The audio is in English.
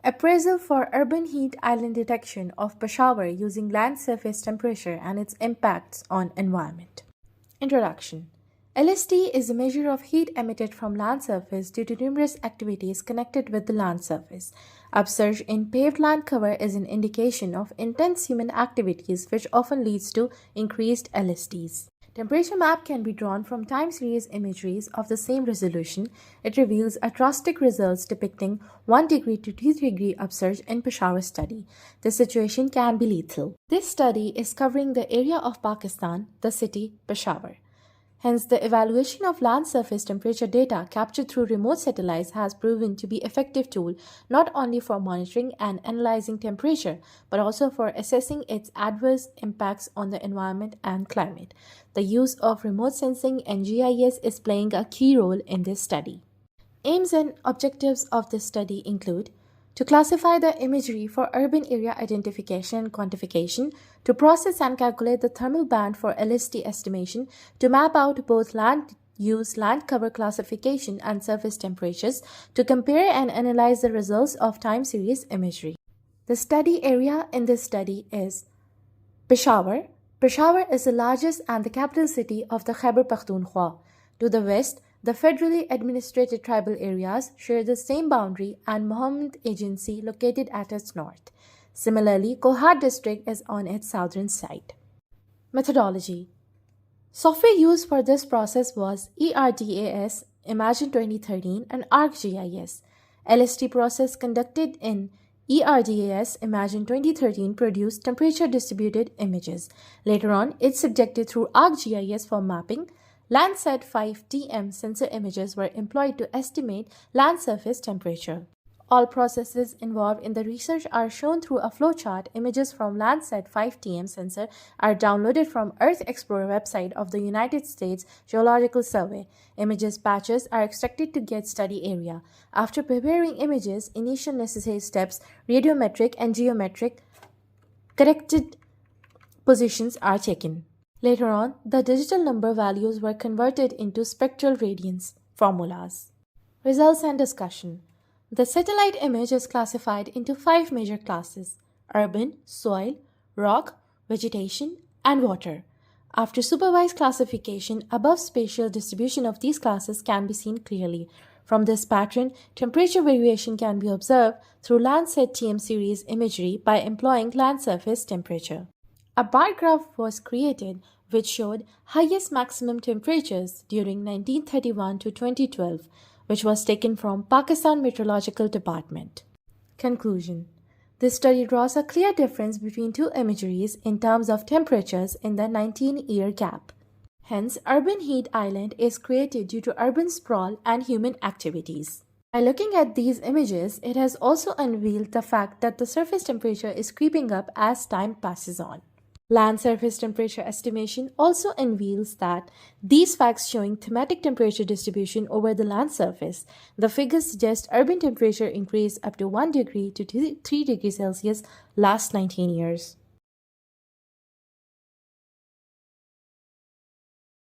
Appraisal for urban heat island detection of Peshawar using land surface temperature and its impacts on environment. Introduction. LST is a measure of heat emitted from land surface due to numerous activities connected with the land surface. Upsurge in paved land cover is an indication of intense human activities which often leads to increased LSTs. Temperature map can be drawn from time series imageries of the same resolution. It reveals drastic results depicting 1 degree to 2 degree upsurge in Peshawar study. This situation can be lethal. This study is covering the area of Pakistan, the city Peshawar. Hence, the evaluation of land surface temperature data captured through remote satellites has proven to be an effective tool not only for monitoring and analyzing temperature, but also for assessing its adverse impacts on the environment and climate. The use of remote sensing and GIS is playing a key role in this study. Aims and objectives of this study include to classify the imagery for urban area identification and quantification, to process and calculate the thermal band for LST estimation, to map out both land use, land cover classification, and surface temperatures, to compare and analyze the results of time series imagery. The study area in this study is Peshawar. Peshawar is the largest and the capital city of the Khyber Pakhtunkhwa. To the west, the federally administrated tribal areas share the same boundary and Muhammad Agency located at its north. Similarly, Kohat district is on its southern side. Methodology. Software used for this process was ERDAS, Imagine 2013, and ArcGIS. LST process conducted in ERDAS Imagine 2013 produced temperature distributed images. Later on, it's subjected through ArcGIS for mapping. Landsat 5TM sensor images were employed to estimate land surface temperature. All processes involved in the research are shown through a flowchart. Images from Landsat 5TM sensor are downloaded from Earth Explorer website of the United States Geological Survey. Images patches are extracted to get study area. After preparing images, initial necessary steps, radiometric and geometric corrected positions are taken. Later on, the digital number values were converted into spectral radiance formulas. Results and discussion. The satellite image is classified into 5 major classes: urban, soil, rock, vegetation, and water. After supervised classification, above spatial distribution of these classes can be seen clearly. From this pattern, temperature variation can be observed through Landsat TM series imagery by employing land surface temperature. A bar graph was created which showed highest maximum temperatures during 1931 to 2012, which was taken from Pakistan Meteorological Department. Conclusion. This study draws a clear difference between two imageries in terms of temperatures in the 19-year gap. Hence, urban heat island is created due to urban sprawl and human activities. By looking at these images, it has also unveiled the fact that the surface temperature is creeping up as time passes on. Land surface temperature estimation also unveils that these facts showing thematic temperature distribution over the land surface. The figures suggest urban temperature increase up to 1 degree to 3 degrees Celsius last 19 years.